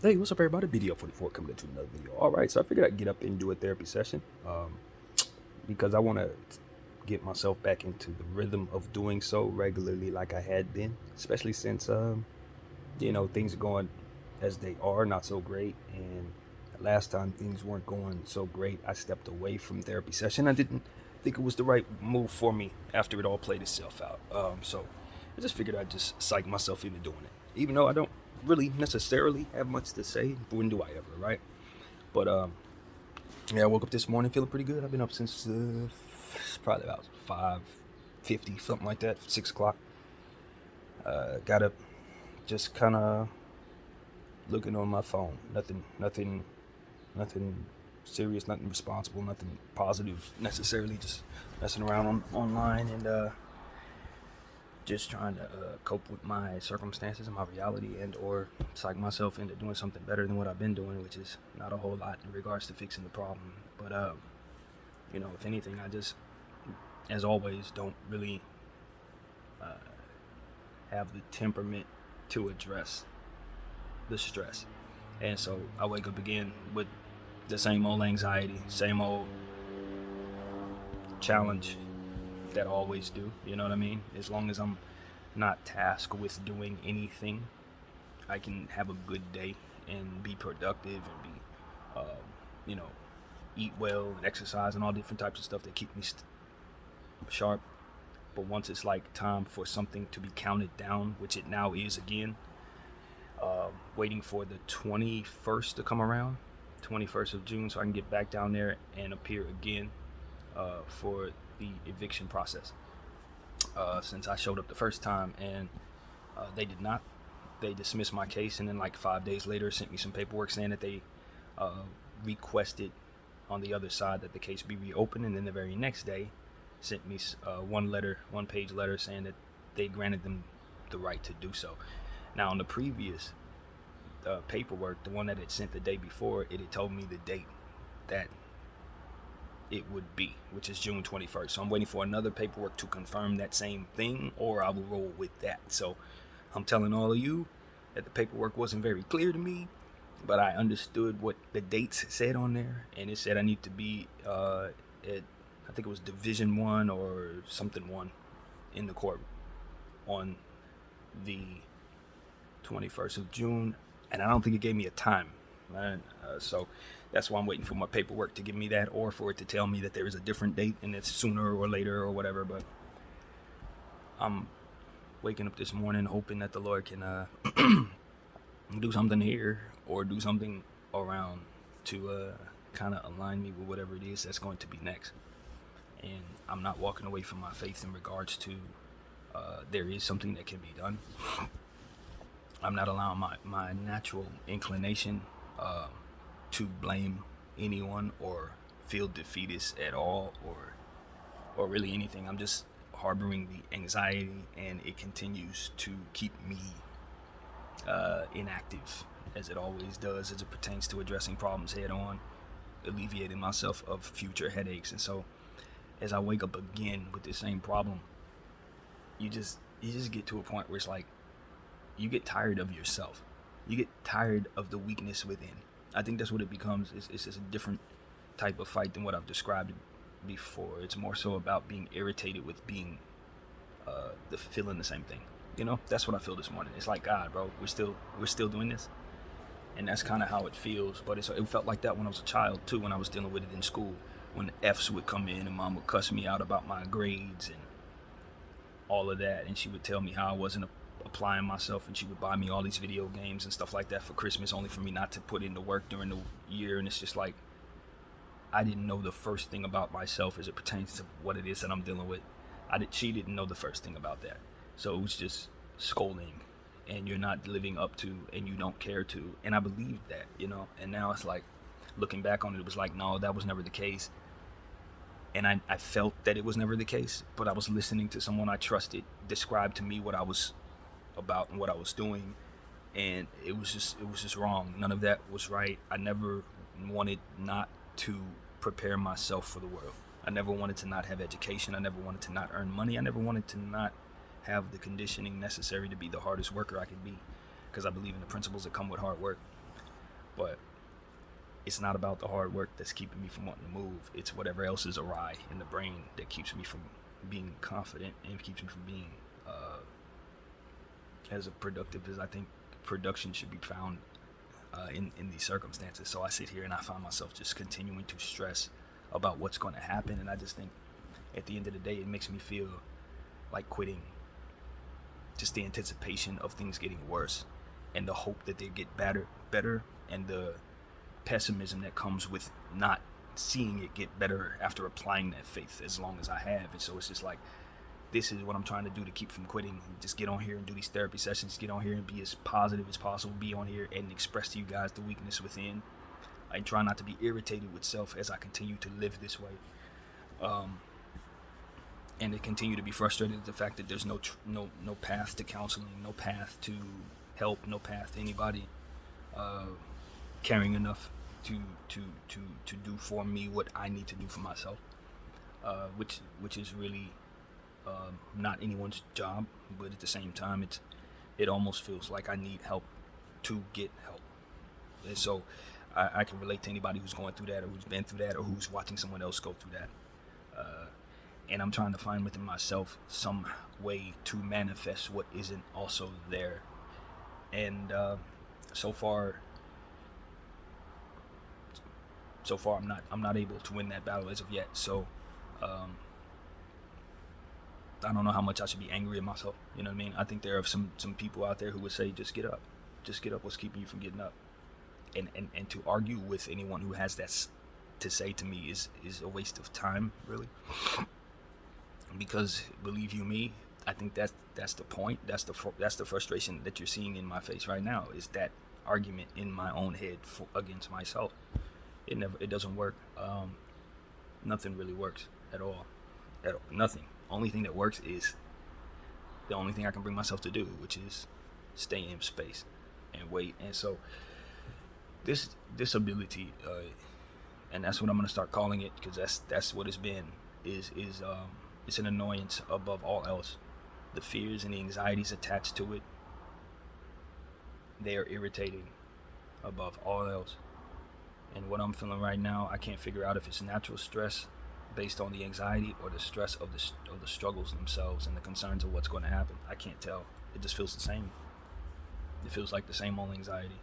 Hey, what's up, everybody? BDF 44 coming into another video. All right, so I figured I'd get up and do a therapy session because I want to get myself back into the rhythm of doing so regularly, like I had been, especially since things are going as they are, not so great. And last time things weren't going so great, I stepped away from therapy session. I didn't think it was the right move for me after it all played itself out. So I just figured I'd just psych myself into doing it, even though I don't really necessarily have much to say. When do I ever, right? But yeah, I woke up this morning feeling pretty good. I've been up since probably about 5:50, something like that, 6 o'clock. Got up, just kind of looking on my phone. Nothing serious, nothing responsible, nothing positive necessarily. Just messing around online and just trying to cope with my circumstances and my reality, and or psych myself into doing something better than what I've been doing, which is not a whole lot in regards to fixing the problem. But if anything, I just, as always, don't really have the temperament to address the stress. And so I wake up again with the same old anxiety, same old challenge that I always do. You know what I mean? As long as I'm not tasked with doing anything, I can have a good day and be productive and be, eat well and exercise and all different types of stuff that keep me sharp. But once it's like time for something to be counted down, which it now is again, waiting for the 21st to come around, 21st of June, so I can get back down there and appear again for the eviction process. Since I showed up the first time and they did not, they dismissed my case, and then like 5 days later sent me some paperwork saying that they requested on the other side that the case be reopened, and then the very next day sent me one page letter saying that they granted them the right to do so. Now on the previous paperwork, the one that it sent the day before, it had told me the date that it would be, which is June 21st. So I'm waiting for another paperwork to confirm that same thing, or I will roll with that. So I'm telling all of you that the paperwork wasn't very clear to me, but I understood what the dates said on there, and it said I need to be at, I think it was Division 1 or something 1 in the court on the 21st of June, and I don't think it gave me a time. So that's why I'm waiting for my paperwork to give me that, or for it to tell me that there is a different date and it's sooner or later or whatever. But I'm waking up this morning hoping that the Lord can do something here or do something around to kind of align me with whatever it is that's going to be next. And I'm not walking away from my faith in regards to there is something that can be done. I'm not allowing my natural inclination to blame anyone or feel defeatist at all, or really anything. I'm just harboring the anxiety, and it continues to keep me inactive, as it always does, as it pertains to addressing problems head on, alleviating myself of future headaches. And so as I wake up again with the same problem, you just get to a point where it's like you get tired of yourself. You get tired of the weakness within. I think that's what it becomes. It's a different type of fight than what I've described before. It's more so about being irritated with being feeling the same thing. That's what I feel this morning. It's like, God, bro, we're still doing this, and that's kind of how it feels. But it felt like that when I was a child too, when I was dealing with it in school, when the F's would come in and Mom would cuss me out about my grades and all of that, and she would tell me how I wasn't applying myself, and she would buy me all these video games and stuff like that for Christmas, only for me not to put in the work during the year. And it's just like, I didn't know the first thing about myself as it pertains to what it is that I'm dealing with. She didn't know the first thing about that. So it was just scolding, and you're not living up to, and you don't care to. And I believed that, and now it's like, looking back on it, it was like, no, that was never the case. And I felt that it was never the case, but I was listening to someone I trusted describe to me what I was about and what I was doing, and it was just wrong. None of that was right. I never wanted not to prepare myself for the world. I never wanted to not have education. I never wanted to not earn money. I never wanted to not have the conditioning necessary to be the hardest worker I could be, because I believe in the principles that come with hard work. But it's not about the hard work that's keeping me from wanting to move. It's whatever else is awry in the brain that keeps me from being confident and keeps me from being as productive as I think production should be found in these circumstances. So I sit here and I find myself just continuing to stress about what's going to happen, and I just think at the end of the day it makes me feel like quitting. Just the anticipation of things getting worse and the hope that they get better, and the pessimism that comes with not seeing it get better after applying that faith as long as I have. And so it's just like, this is what I'm trying to do to keep from quitting. Just get on here and do these therapy sessions, get on here and be as positive as possible, be on here and express to you guys the weakness within. I try not to be irritated with self as I continue to live this way. And to continue to be frustrated at the fact that there's no path to counseling, no path to help, no path to anybody caring enough to do for me what I need to do for myself, which is really not anyone's job, but at the same time it almost feels like I need help to get help. And so I can relate to anybody who's going through that, or who's been through that, or who's watching someone else go through that. And I'm trying to find within myself some way to manifest what isn't also there. And so far I'm not able to win that battle as of yet. So I don't know how much I should be angry at myself. You know what I mean? I think there are some people out there who would say, just get up. Just get up. What's keeping you from getting up? And to argue with anyone who has that to say to me is a waste of time, really. Because believe you me, I think that's the point. That's the frustration that you're seeing in my face right now, is that argument in my own head against myself. It doesn't work. Nothing really works at all. Nothing. Only thing that works is the only thing I can bring myself to do, which is stay in space and wait. And so this ability, and that's what I'm gonna start calling it, because that's what it's been. Is it's an annoyance above all else. The fears and the anxieties attached to it, they are irritating above all else. And what I'm feeling right now, I can't figure out if it's natural stress based on the anxiety or the stress of the struggles themselves and the concerns of what's going to happen. I can't tell. It just feels the same. It feels like the same old anxiety.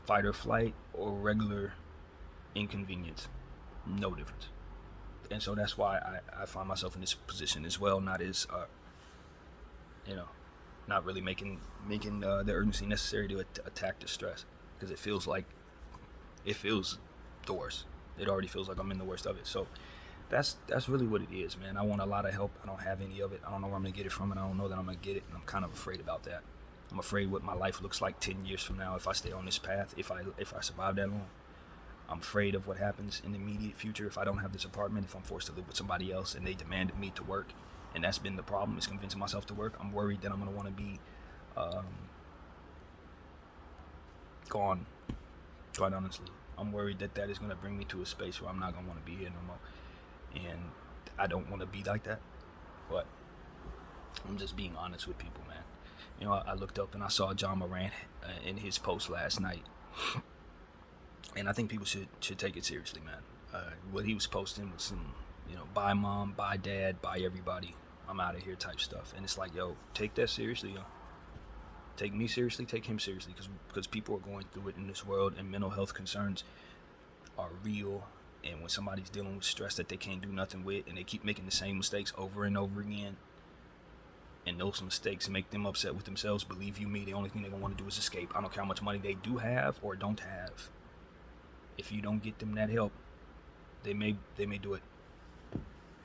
Fight or flight or regular inconvenience. No difference. And so that's why I find myself in this position as well, not as, not really making the urgency necessary to attack the stress, because it feels the worst. It already feels like I'm in the worst of it. So that's really what it is, man. I want a lot of help. I don't have any of it. I don't know where I'm gonna get it from, and I don't know that I'm gonna get it, and I'm kind of afraid about that. I'm afraid what my life looks like 10 years from now if I stay on this path, if I survive that long. I'm afraid of what happens in the immediate future if I don't have this apartment, if I'm forced to live with somebody else and they demanded me to work. And that's been the problem, is convincing myself to work. I'm worried that I'm going to want to be gone, quite honestly. I'm worried that is going to bring me to a space where I'm not going to want to be here no more. And I don't want to be like that. But I'm just being honest with people, man. You know, I looked up and I saw John Moran in his post last night. And I think people should take it seriously, man. What he was posting was some, bye mom, bye dad, bye everybody, I'm out of here type stuff. And it's like, yo, take that seriously, yo. Take me seriously, take him seriously, because people are going through it in this world, and mental health concerns are real. And when somebody's dealing with stress that they can't do nothing with, and they keep making the same mistakes over and over again, and those mistakes make them upset with themselves, believe you me, the only thing they're going to want to do is escape. I don't care how much money they do have or don't have. If you don't get them that help, they may do it.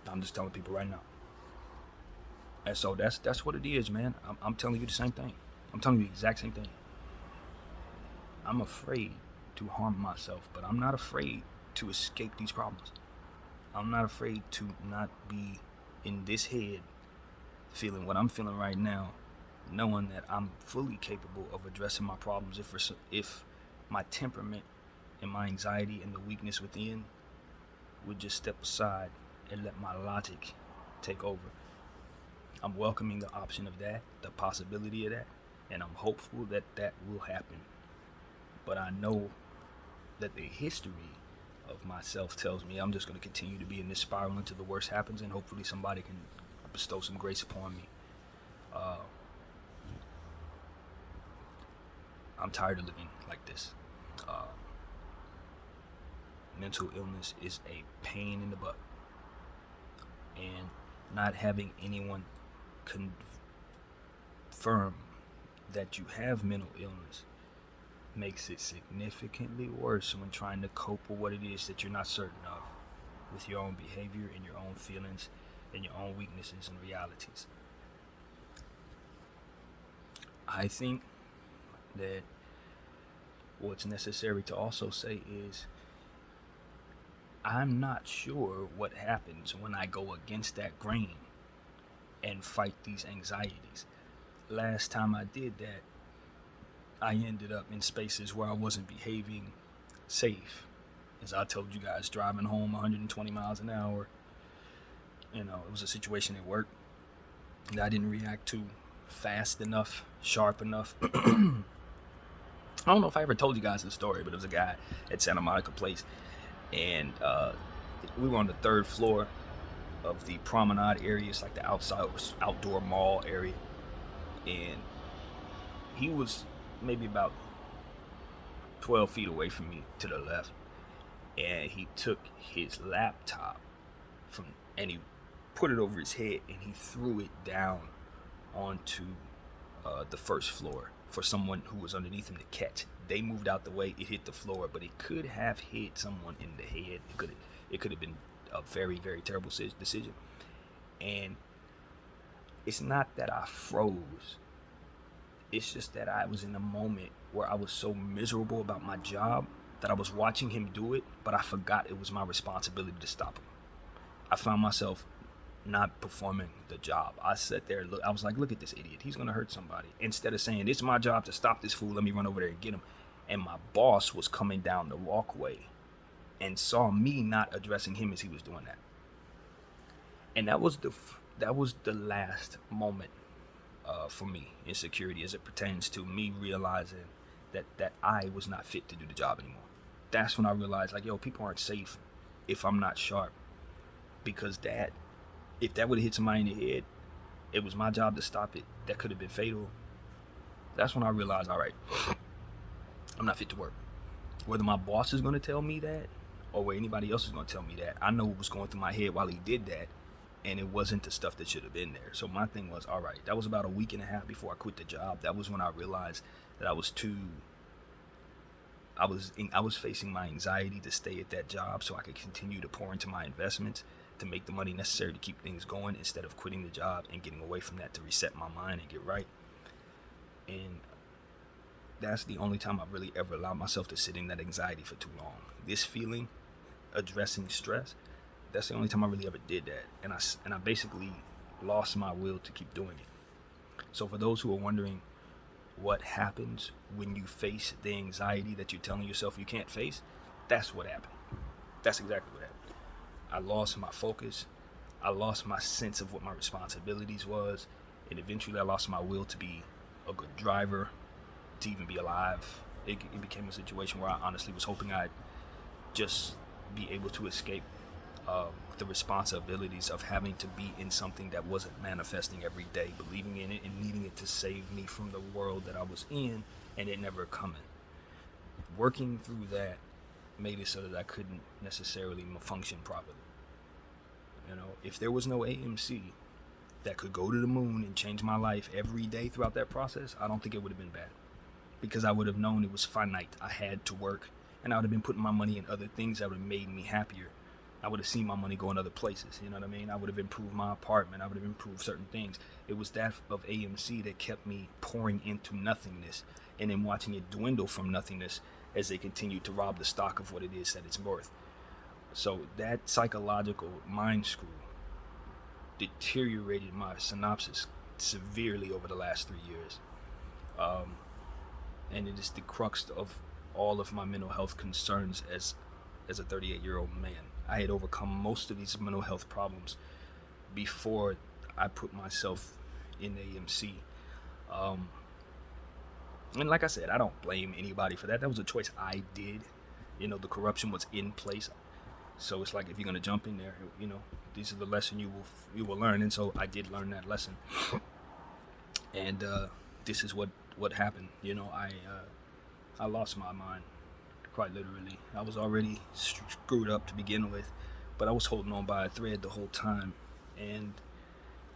I'm just telling people right now. And so that's what it is, man. I'm telling you the same thing. I'm telling you the exact same thing. I'm afraid to harm myself, but I'm not afraid to escape these problems. I'm not afraid to not be in this head feeling what I'm feeling right now, knowing that I'm fully capable of addressing my problems if my temperament and my anxiety and the weakness within would just step aside and let my logic take over. I'm welcoming the option of that, the possibility of that, and I'm hopeful that will happen. But I know that the history of myself tells me I'm just going to continue to be in this spiral until the worst happens, and hopefully somebody can bestow some grace upon me. I'm tired of living like this. Mental illness is a pain in the butt, and not having anyone confirm that you have mental illness makes it significantly worse when trying to cope with what it is that you're not certain of, with your own behavior and your own feelings and your own weaknesses and realities. I think that what's necessary to also say is I'm not sure what happens when I go against that grain and fight these anxieties. Last time I did that, I ended up in spaces where I wasn't behaving safe. As I told you guys, driving home 120 miles an hour. It was a situation at work that I didn't react to fast enough, sharp enough. I don't know if I ever told you guys this story, but it was a guy at Santa Monica Place, and we were on the 3rd floor of the promenade area. It's like the outdoor mall area, and he was maybe about 12 feet away from me to the left, and he took his laptop and he put it over his head and he threw it down onto the 1st floor for someone who was underneath him to catch. They moved out the way, it hit the floor, but it could have hit someone in the head. It could have been a very, very terrible decision. And it's not that I froze. It's just that I was in a moment where I was so miserable about my job that I was watching him do it, but I forgot it was my responsibility to stop him. I found myself not performing the job. I sat there, I was like, look at this idiot. He's going to hurt somebody. Instead of saying, it's my job to stop this fool, let me run over there and get him. And my boss was coming down the walkway and saw me not addressing him as he was doing that. And that was the last moment for me in security, as it pertains to me realizing that I was not fit to do the job anymore. That's when I realized, like, yo, people aren't safe if I'm not sharp. Because if that would have hit somebody in the head, it was my job to stop it. That could have been fatal. That's when I realized, all right, I'm not fit to work. Whether my boss is going to tell me that or whether anybody else is going to tell me that, I know what was going through my head while he did that, and it wasn't the stuff that should have been there. So my thing was, all right, that was about a week and a half before I quit the job. That was when I realized that I was facing my anxiety to stay at that job so I could continue to pour into my investments to make the money necessary to keep things going, instead of quitting the job and getting away from that to reset my mind and get right. And that's the only time I've really ever allowed myself to sit in that anxiety for too long. This feeling, addressing stress, that's the only time I really ever did that. And I basically lost my will to keep doing it. So for those who are wondering what happens when you face the anxiety that you're telling yourself you can't face, that's what happened. That's exactly what happened. I lost my focus. I lost my sense of what my responsibilities was. And eventually I lost my will to be a good driver, to even be alive. It became a situation where I honestly was hoping I'd just be able to escape the responsibilities of having to be in something that wasn't manifesting every day, believing in it and needing it to save me from the world that I was in, and it never coming. Working through that made it so that I couldn't necessarily function properly. If there was no AMC that could go to the moon and change my life every day throughout that process, I don't think it would have been bad, because I would have known it was finite. I had to work, and I would have been putting my money in other things that would have made me happier. I would have seen my money go in other places, you know what I mean? I would have improved my apartment. I would have improved certain things. It was that of AMC that kept me pouring into nothingness and then watching it dwindle from nothingness as they continued to rob the stock of what it is that it's worth. So that psychological mind screw deteriorated my synopsis severely over the last 3 years. And it is the crux of all of my mental health concerns as a 38-year-old man. I had overcome most of these mental health problems before I put myself in AMC. And like I said, I don't blame anybody for that. That was a choice I did The corruption was in place. So it's like, if you're gonna jump in there, these are the lesson you will learn. And so I did learn that lesson. And this is what happened. I lost my mind, quite literally. I was already screwed up to begin with, but I was holding on by a thread the whole time. And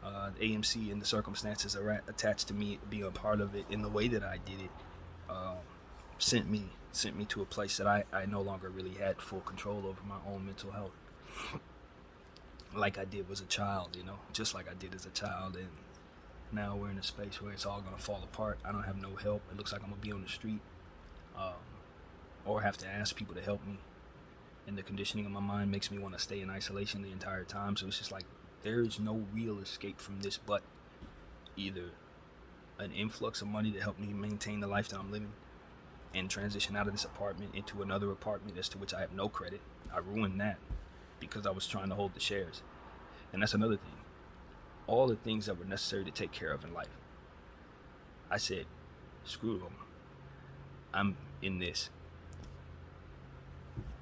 the AMC and the circumstances attached to me being a part of it in the way that I did it sent me to a place that I no longer really had full control over my own mental health, like I did as a child, just like I did as a child. And now we're in a space where it's all gonna fall apart. I don't have no help. It looks like I'm gonna be on the street, or have to ask people to help me. And the conditioning of my mind makes me want to stay in isolation the entire time. So it's just like, there is no real escape from this, but either an influx of money to help me maintain the life that I'm living and transition out of this apartment into another apartment as to which I have no credit. I ruined that because I was trying to hold the shares. And that's another thing. All the things that were necessary to take care of in life, I said, screw them. I'm in this.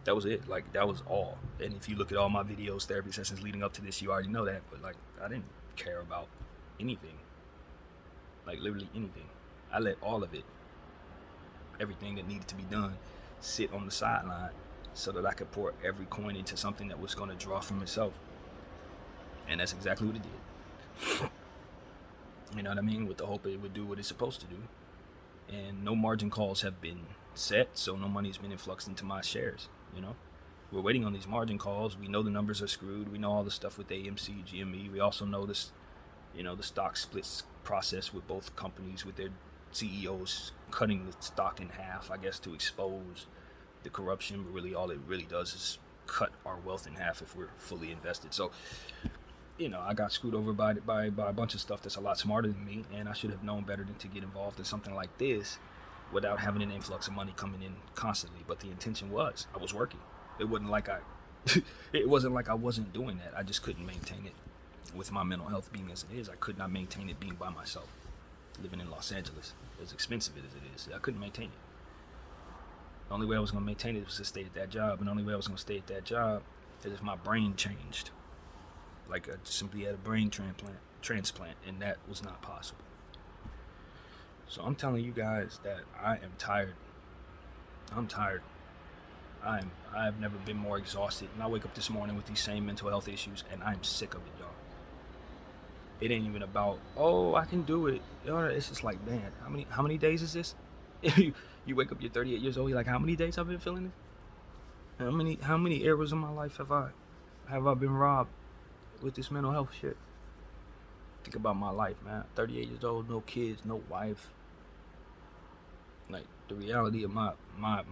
That was it. Like, that was all. And if you look at all my videos, therapy sessions leading up to this, you already know that. But like, I didn't care about anything. Like, literally anything. I let all of it, everything that needed to be done, sit on the sideline so that I could pour every coin into something that was going to draw from itself. And that's exactly what it did. You know what I mean? With the hope it would do what it's supposed to do. And no margin calls have been set, so no money's been influxed into my shares. We're waiting on these margin calls. We know the numbers are screwed. We know all the stuff with AMC, GME. We also know this, the stock splits process with both companies, with their CEOs cutting the stock in half, I guess, to expose the corruption. But really, all it really does is cut our wealth in half if we're fully invested. So, I got screwed over by a bunch of stuff that's a lot smarter than me, and I should have known better than to get involved in something like this without having an influx of money coming in constantly. But the intention was, I was working. It wasn't like I wasn't doing that. I just couldn't maintain it with my mental health being as it is. I could not maintain it being by myself, living in Los Angeles, as expensive as it is. I couldn't maintain it. The only way I was going to maintain it was to stay at that job, and the only way I was going to stay at that job is if my brain changed. Like, I simply had a brain transplant, and that was not possible. So I'm telling you guys that I am tired. I'm tired. I've never been more exhausted. And I wake up this morning with these same mental health issues, and I'm sick of it, y'all. It ain't even about, I can do it. It's just like, man, how many days is this? You wake up, you're 38 years old, you're like, how many days I've been feeling this? How many eras of my life have I been robbed with this mental health shit? Think about my life, man. 38 years old, no kids, no wife. Like, the reality of my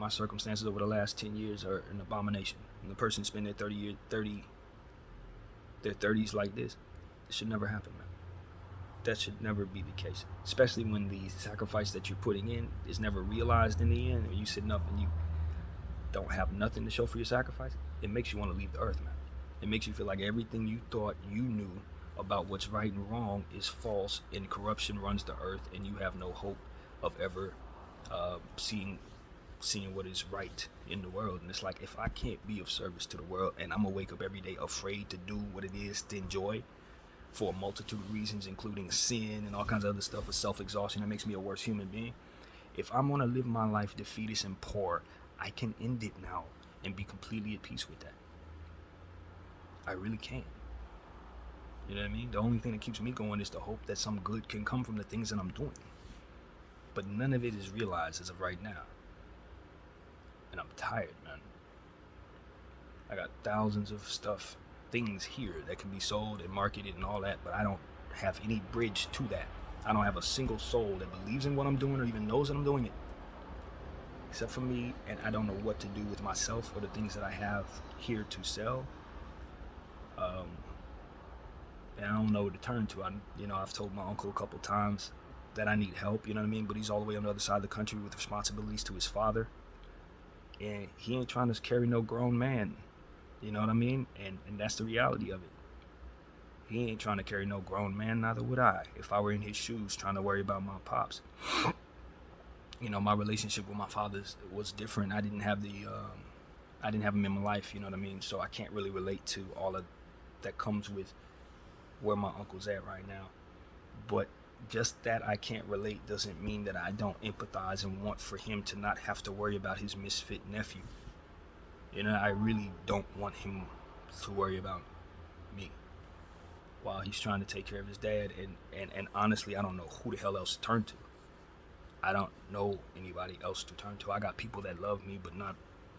circumstances over the last 10 years are an abomination. And the person spend their 30s like this, it should never happen, man. That should never be the case. Especially when the sacrifice that you're putting in is never realized in the end. When you sitting up and you don't have nothing to show for your sacrifice, it makes you want to leave the earth, man. It makes you feel like everything you thought you knew about what's right and wrong is false, and corruption runs the earth, and you have no hope of ever seeing what is right in the world. And it's like, if I can't be of service to the world, and I'm gonna wake up every day afraid to do what it is to enjoy for a multitude of reasons, including sin and all kinds of other stuff, with self-exhaustion that makes me a worse human being. If I'm gonna live my life defeatist and poor, I can end it now and be completely at peace with that. I really can. You know what I mean? The only thing that keeps me going is the hope that some good can come from the things that I'm doing. But none of it is realized as of right now. And I'm tired, man. I got thousands of things here that can be sold and marketed and all that, but I don't have any bridge to that. I don't have a single soul that believes in what I'm doing or even knows that I'm doing it, except for me. And I don't know what to do with myself or the things that I have here to sell. And I don't know where to turn to. I've told my uncle a couple times that I need help, you know what I mean? But he's all the way on the other side of the country with responsibilities to his father. And he ain't trying to carry no grown man, you know what I mean? And that's the reality of it. He ain't trying to carry no grown man, neither would I, if I were in his shoes trying to worry about my pops. My relationship with my father was different. I didn't have the I didn't have him in my life, you know what I mean? So I can't really relate to all of that comes with where my uncle's at right now. But just that I can't relate doesn't mean that I don't empathize and want for him to not have to worry about his misfit nephew. You know, I really don't want him to worry about me while he's trying to take care of his dad. And honestly, I don't know who the hell else to turn to. I don't know anybody else to turn to. I got people that love me, but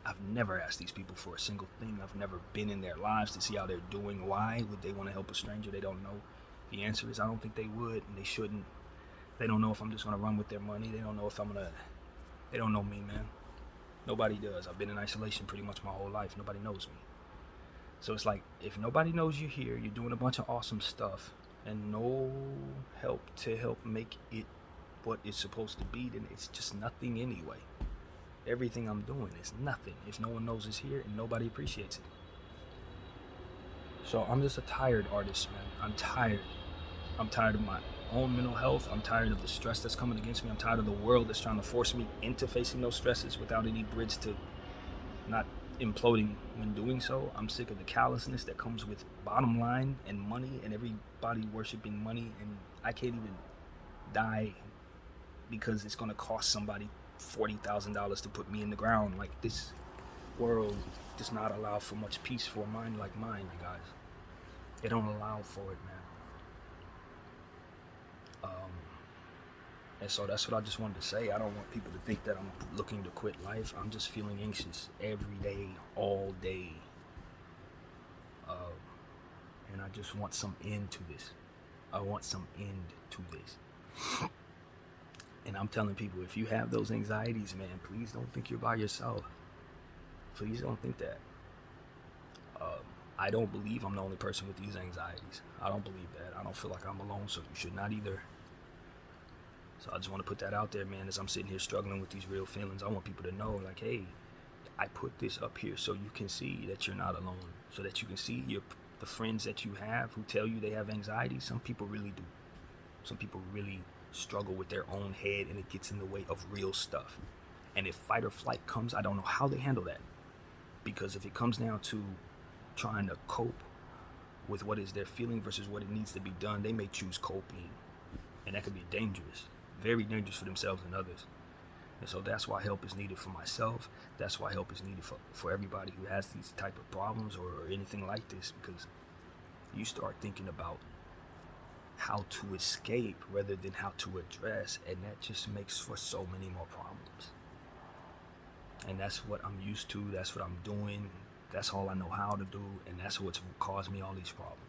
I've never asked these people for a single thing. I've never been in their lives to see how they're doing. Why would they want to help a stranger they don't know? The answer is I don't think they would, and they shouldn't. They don't know if I'm just going to run with their money. They don't know if they don't know me, man. Nobody does. I've been in isolation pretty much my whole life. Nobody knows me. So it's like, if nobody knows you're here, you're doing a bunch of awesome stuff, and no help to help make it what it's supposed to be, then it's just nothing anyway. Everything I'm doing is nothing if no one knows it's here and nobody appreciates it. So I'm just a tired artist, man. I'm tired. I'm tired of my own mental health. I'm tired of the stress that's coming against me. I'm tired of the world that's trying to force me into facing those stresses without any bridge to not imploding when doing so. I'm sick of the callousness that comes with bottom line and money and everybody worshiping money, and I can't even die because it's going to cost somebody $40,000 to put me in the ground. Like, this world does not allow for much peace for a mind like mine, you guys. They don't allow for it, man. And so that's what I just wanted to say. I don't want people to think that I'm looking to quit life. I'm just feeling anxious every day, all day. And I just want some end to this. I want some end to this. And I'm telling people, if you have those anxieties, man, please don't think you're by yourself. Please don't think that. I don't believe I'm the only person with these anxieties. I don't believe that. I don't feel like I'm alone, so you should not either. So I just want to put that out there, man, as I'm sitting here struggling with these real feelings. I want people to know, like, hey, I put this up here so you can see that you're not alone, so that you can see the friends that you have who tell you they have anxiety. Some people really do. Some people really struggle with their own head, and it gets in the way of real stuff. And if fight or flight comes, I don't know how they handle that. Because if it comes down to trying to cope with what is their feeling versus what it needs to be done, they may choose coping. And that could be dangerous. Very dangerous for themselves and others. And so that's why help is needed for myself. That's why help is needed for everybody who has these type of problems or anything like this. Because you start thinking about how to escape rather than how to address, and that just makes for so many more problems. And that's what I'm used to. That's what I'm doing. That's all I know how to do, and that's what's caused me all these problems.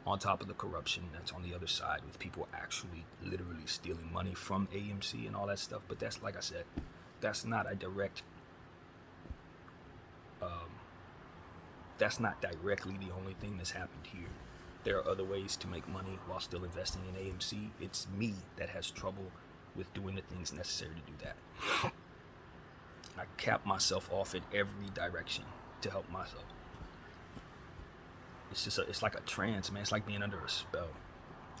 On top of the corruption that's on the other side, with people actually literally stealing money from AMC and all that stuff. But that's, like I said, that's not a direct that's not directly the only thing that's happened here. There are other ways to make money while still investing in AMC. It's me that has trouble with doing the things necessary to do that. I cap myself off in every direction to help myself. It's like a trance, man. It's like being under a spell.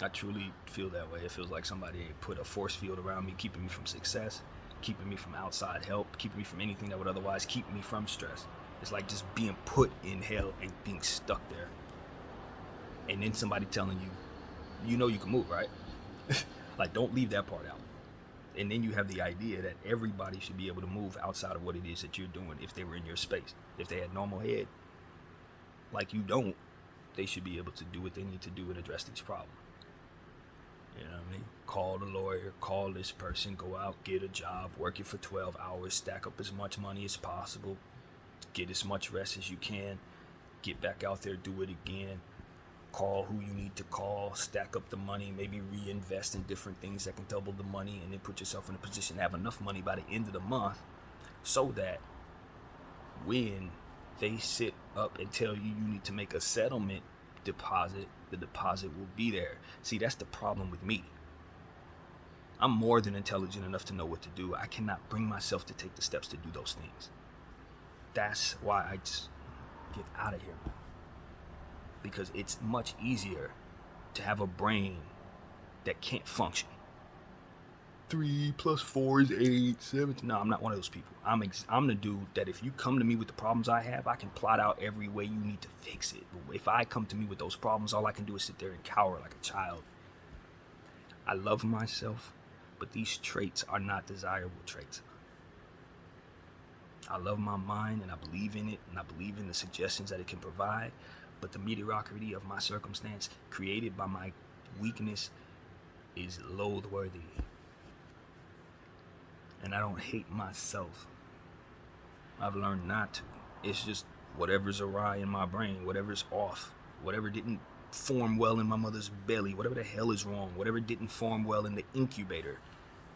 I truly feel that way. It feels like somebody put a force field around me, keeping me from success, keeping me from outside help, keeping me from anything that would otherwise keep me from stress. It's like just being put in hell and being stuck there. And then somebody telling you, you know you can move, right? Like, don't leave that part out. And then you have the idea that everybody should be able to move outside of what it is that you're doing if they were in your space. If they had normal head, like you don't, they should be able to do what they need to do and address these problems. You know what I mean? Call the lawyer, call this person, go out, get a job, work it for 12 hours, stack up as much money as possible, get as much rest as you can, get back out there, do it again, call who you need to call, stack up the money, maybe reinvest in different things that can double the money, and then put yourself in a position to have enough money by the end of the month so that when they sit up and tell you you need to make a settlement deposit, the deposit will be there. See, that's the problem with me. I'm more than intelligent enough to know what to do. I cannot bring myself to take the steps to do those things. That's why I just get out of here, man. Because it's much easier to have a brain that can't function. 3 plus 4 is 8, 7. No, I'm not one of those people. I'm the dude that if you come to me with the problems I have, I can plot out every way you need to fix it. But if I come to me with those problems, all I can do is sit there and cower like a child. I love myself, but these traits are not desirable traits. I love my mind and I believe in it, and I believe in the suggestions that it can provide, but the mediocrity of my circumstance created by my weakness is loathworthy. And I don't hate myself. I've learned not to. It's just whatever's awry in my brain, whatever's off, whatever didn't form well in my mother's belly, whatever the hell is wrong, whatever didn't form well in the incubator.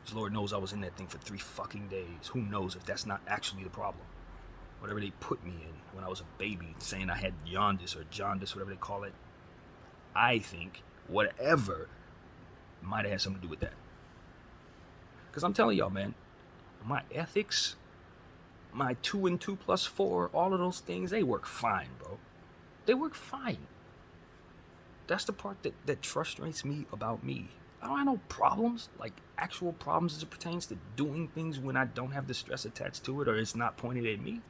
Because Lord knows I was in that thing for 3 fucking days. Who knows if that's not actually the problem? Whatever they put me in when I was a baby, saying I had jaundice or jaundice, whatever they call it. I think whatever might have had something to do with that. Because I'm telling y'all, man, my ethics, my 2 and 2 plus 4, all of those things, they work fine, bro. They work fine. That's the part that frustrates me about me. I don't have no problems, like actual problems as it pertains to doing things when I don't have the stress attached to it or it's not pointed at me.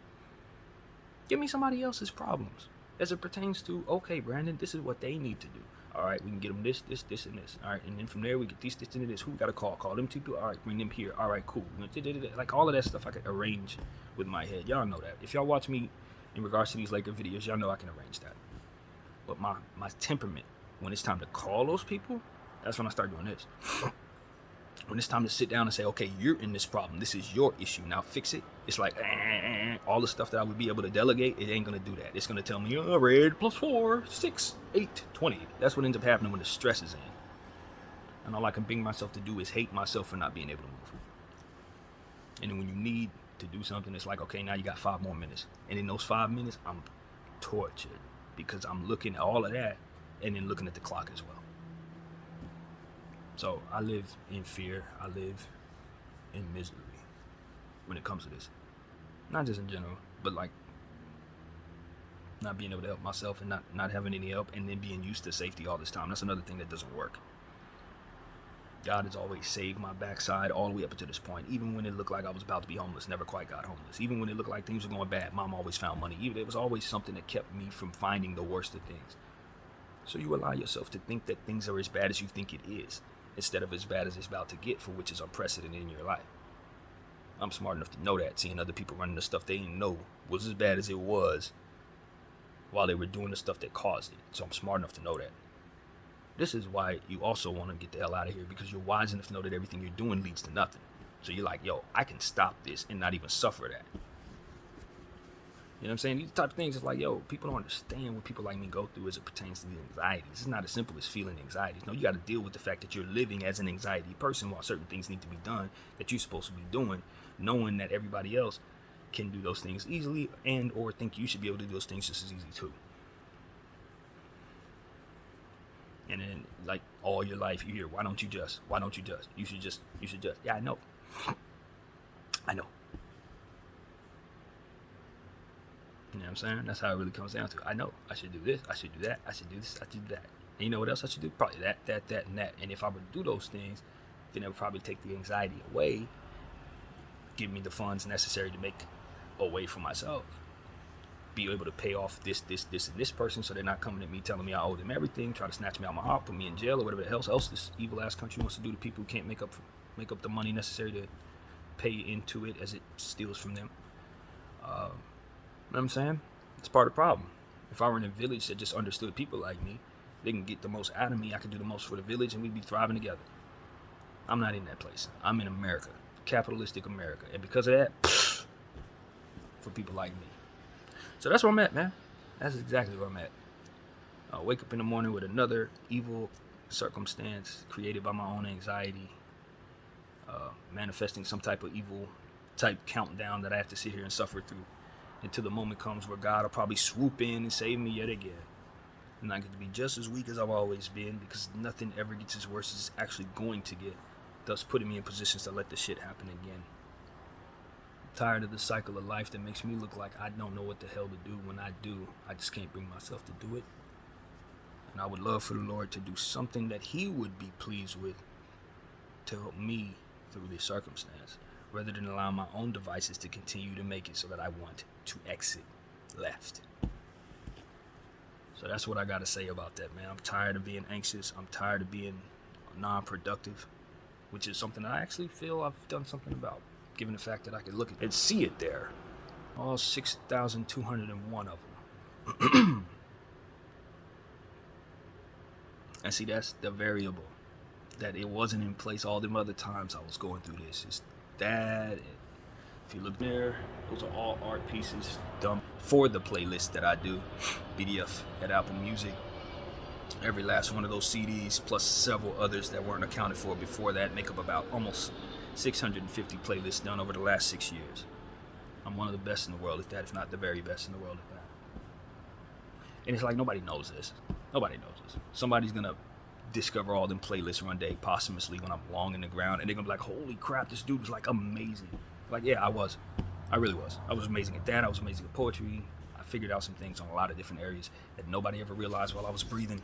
Give me somebody else's problems as it pertains to, okay, Brandon, this is what they need to do. All right, we can get them this, and this. All right, and then from there we get this, and this. Who we got to call? Call them people. All right, bring them here. All right, cool. Like all of that stuff I can arrange with my head. Y'all know that. If y'all watch me in regards to these Laker videos, y'all know I can arrange that. But my temperament, when it's time to call those people, that's when I start doing this. When it's time to sit down and say, okay, you're in this problem. This is your issue. Now fix it. It's like, all the stuff that I would be able to delegate, it ain't going to do that. It's going to tell me, red plus 4, 6, 8, 20. That's what ends up happening when the stress is in. And all I can bring myself to do is hate myself for not being able to move. And then when you need to do something, it's like, okay, now you got 5 more minutes. And in those 5 minutes, I'm tortured because I'm looking at all of that and then looking at the clock as well. So I live in fear. I live in misery when it comes to this. Not just in general, but like not being able to help myself and not having any help and then being used to safety all this time. That's another thing that doesn't work. God has always saved my backside all the way up until this point. Even when it looked like I was about to be homeless, never quite got homeless. Even when it looked like things were going bad, Mom always found money. Even it was always something that kept me from finding the worst of things. So you allow yourself to think that things are as bad as you think it is, instead of as bad as it's about to get, for which is unprecedented in your life. I'm smart enough to know that, seeing other people running the stuff they didn't know was as bad as it was while they were doing the stuff that caused it. So I'm smart enough to know that. This is why you also want to get the hell out of here, because you're wise enough to know that everything you're doing leads to nothing. So you're like, yo, I can stop this and not even suffer that. You know what I'm saying? These type of things is like, yo, people don't understand what people like me go through as it pertains to the anxieties. It's not as simple as feeling anxieties. No, you got to deal with the fact that you're living as an anxiety person while certain things need to be done that you're supposed to be doing, knowing that everybody else can do those things easily and or think you should be able to do those things just as easy too. And then, like, all your life you hear, why don't you just? You should just. Yeah, I know. You know what I'm saying? That's how it really comes down to. I know. I should do this. I should do that. I should do this. I should do that. And you know what else I should do? Probably that, and that. And if I were to do those things, then it would probably take the anxiety away, give me the funds necessary to make a way for myself. Be able to pay off this, and this person, so they're not coming at me telling me I owe them everything, try to snatch me out of my heart, put me in jail, or whatever the hell else this evil ass country wants to do to people who can't make up the money necessary to pay into it as it steals from them. You know what I'm saying? It's part of the problem. If I were in a village that just understood people like me, they can get the most out of me, I can do the most for the village, and we'd be thriving together. I'm not in that place. I'm in America, capitalistic America, and because of that, for people like me. So that's where I'm at, man. That's exactly where I'm at. I wake up in the morning with another evil circumstance created by my own anxiety, manifesting some type of evil type countdown that I have to sit here and suffer through until the moment comes where God will probably swoop in and save me yet again. And I get to be just as weak as I've always been, because nothing ever gets as worse as it's actually going to get, thus putting me in positions to let the shit happen again. Tired of the cycle of life that makes me look like I don't know what the hell to do. When I do, I just can't bring myself to do it. And I would love for the Lord to do something that He would be pleased with to help me through this circumstance, rather than allow my own devices to continue to make it so that I want to exit left. So that's what I got to say about that, man. I'm tired of being anxious. I'm tired of being non-productive, which is something I actually feel I've done something about, given the fact that I could look at it and see it there. All 6,201 of them. And see, that's the variable, that it wasn't in place all them other times I was going through this. It's that. If you look there, those are all art pieces done for the playlist that I do, BDF at Apple Music. Every last one of those CDs, plus several others that weren't accounted for before that, make up about almost 650 playlists done over the last 6 years. I'm one of the best in the world at that, if not the very best in the world at that. And it's like, nobody knows this. Nobody knows this. Somebody's gonna discover all them playlists one day, posthumously, when I'm long in the ground, and they're gonna be like, holy crap, this dude was like amazing. Like, yeah, I was. I really was. I was amazing at that. I was amazing at poetry. I figured out some things on a lot of different areas that nobody ever realized while I was breathing.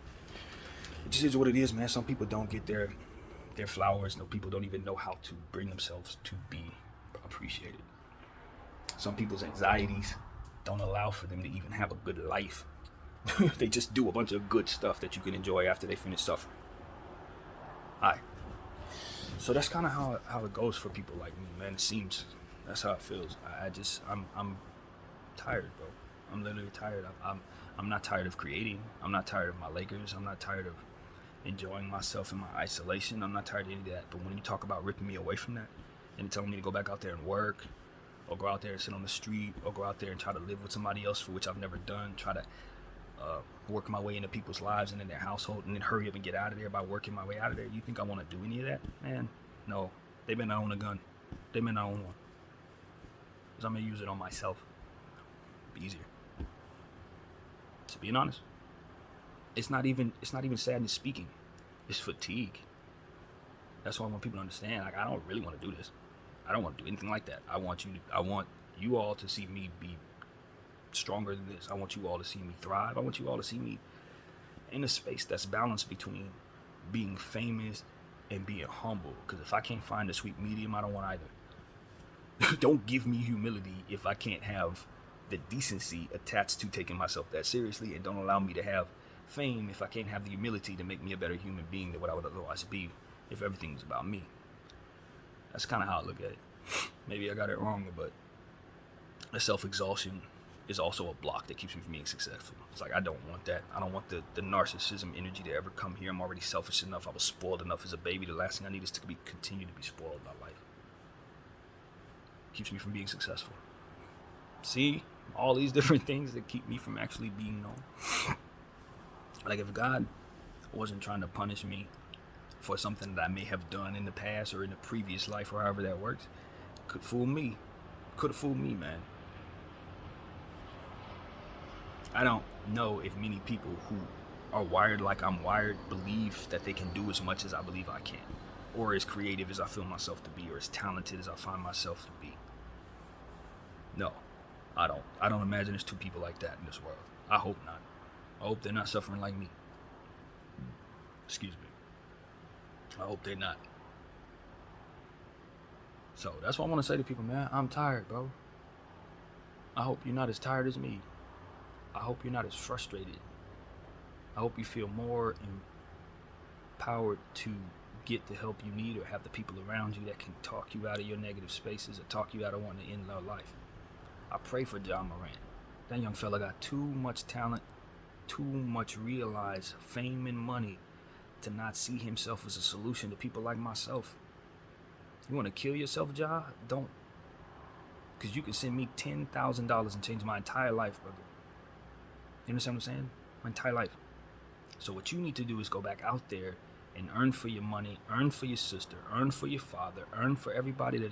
It just is what it is, man. Some people don't get their flowers. No, people don't even know how to bring themselves to be appreciated. Some people's anxieties don't allow for them to even have a good life. They just do a bunch of good stuff that you can enjoy after they finish suffering. Alright. So that's kind of how it goes for people like me, man. It seems that's how it feels. I'm tired, bro. I'm literally tired. I'm not tired of creating. I'm not tired of my Lakers. I'm not tired of enjoying myself in my isolation. I'm not tired of any of that. But when you talk about ripping me away from that and telling me to go back out there and work, or go out there and sit on the street, or go out there and try to live with somebody else, for which I've never done, try to work my way into people's lives and in their household, and then hurry up and get out of there by working my way out of there. You think I want to do any of that? Man, no. They better not own a gun. They better not own one. Because I'm going to use it on myself. Be easier. To being honest, it's not even sadness speaking. It's fatigue. That's why I want people to understand, like, I don't really want to do this. I don't want to do anything like that. I want you all to see me be stronger than this. I want you all to see me thrive. I want you all to see me in a space that's balanced between being famous and being humble. Because if I can't find a sweet medium, I don't want either. Don't give me humility if I can't have the decency attached to taking myself that seriously, and don't allow me to have fame if I can't have the humility to make me a better human being than what I would otherwise be if everything was about me. That's kind of how I look at it. Maybe I got it wrong, but the self-exhaustion is also a block that keeps me from being successful. It's like, I don't want that. I don't want the narcissism energy to ever come here. I'm already selfish enough. I was spoiled enough as a baby. The last thing I need is to continue to be spoiled by life. Keeps me from being successful. See, all these different things that keep me from actually being known. Like, if God wasn't trying to punish me for something that I may have done in the past or in the previous life, or however that works, could fool me. Could have fooled me, man. I don't know if many people who are wired like I'm wired believe that they can do as much as I believe I can, or as creative as I feel myself to be, or as talented as I find myself to be. No, I don't. I don't imagine there's two people like that in this world. I hope not. I hope they're not suffering like me. Excuse me. I hope they're not. So that's what I want to say to people, man. I'm tired, bro. I hope you're not as tired as me. I hope you're not as frustrated. I hope you feel more empowered to get the help you need, or have the people around you that can talk you out of your negative spaces, or talk you out of wanting to end their life. I pray for John Morant. That young fella got too much talent, too much realized fame and money to not see himself as a solution to people like myself. You want to kill yourself, Ja? Don't. Because you can send me $10,000 and change my entire life, brother. You understand what I'm saying? My entire life. So what you need to do is go back out there and earn for your money, earn for your sister, earn for your father, earn for everybody that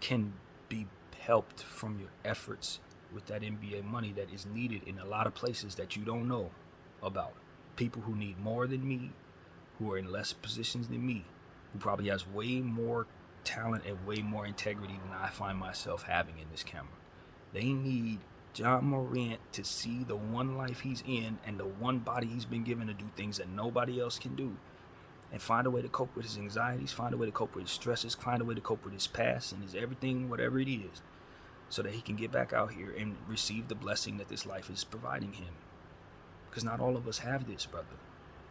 can be helped from your efforts with that NBA money that is needed in a lot of places that you don't know about. People who need more than me, who are in less positions than me, who probably has way more talent and way more integrity than I find myself having in this camera. They need John Morant to see the one life he's in and the one body he's been given to do things that nobody else can do, and find a way to cope with his anxieties, find a way to cope with his stresses, find a way to cope with his past and his everything, whatever it is, so that he can get back out here and receive the blessing that this life is providing him. Because not all of us have this, brother.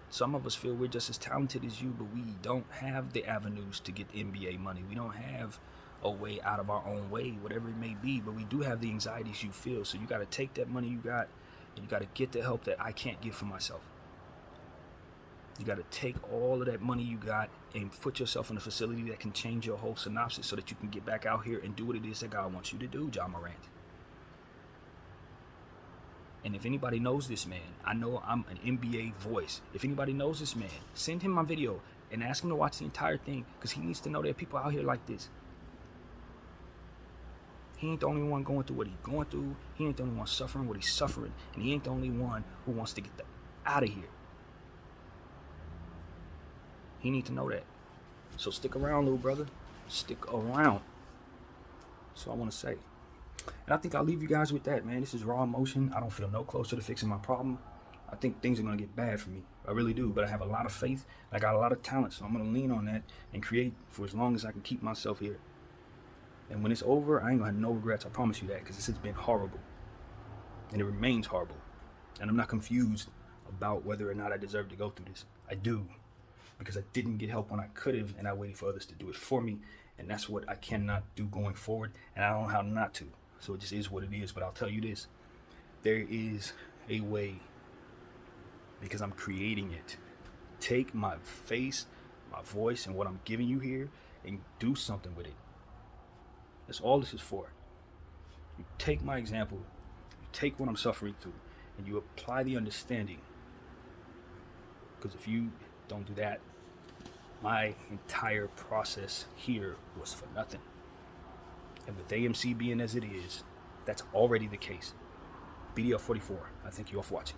Some of us feel we're just as talented as you, but we don't have the avenues to get NBA money. We don't have a way out of our own way, whatever it may be, but we do have the anxieties you feel. So you got to take that money you got and you got to get the help that I can't give for myself. You got to take all of that money you got and put yourself in a facility that can change your whole synopsis so that you can get back out here and do what it is that God wants you to do, John Morant. And if anybody knows this man, I know I'm an NBA voice. If anybody knows this man, send him my video and ask him to watch the entire thing, because he needs to know there are people out here like this. He ain't the only one going through what he's going through. He ain't the only one suffering what he's suffering. And he ain't the only one who wants to get out of here. He needs to know that. So stick around, little brother. Stick around. That's all I want to say. And I think I'll leave you guys with that, man. This is raw emotion. I don't feel no closer to fixing my problem. I think things are going to get bad for me. I really do. But I have a lot of faith. I got a lot of talent. So I'm going to lean on that and create for as long as I can keep myself here. And when it's over, I ain't going to have no regrets. I promise you that. Because this has been horrible. And it remains horrible. And I'm not confused about whether or not I deserve to go through this. I do. Because I didn't get help when I could have. And I waited for others to do it for me. And that's what I cannot do going forward. And I don't know how not to. So it just is what it is. But I'll tell you this. There is a way. Because I'm creating it. Take my face, my voice, and what I'm giving you here. And do something with it. That's all this is for. You take my example. You take what I'm suffering through. And you apply the understanding. Because if you don't do that, my entire process here was for nothing. And with AMC being as it is, that's already the case. BDF 44, I thank you all for watching.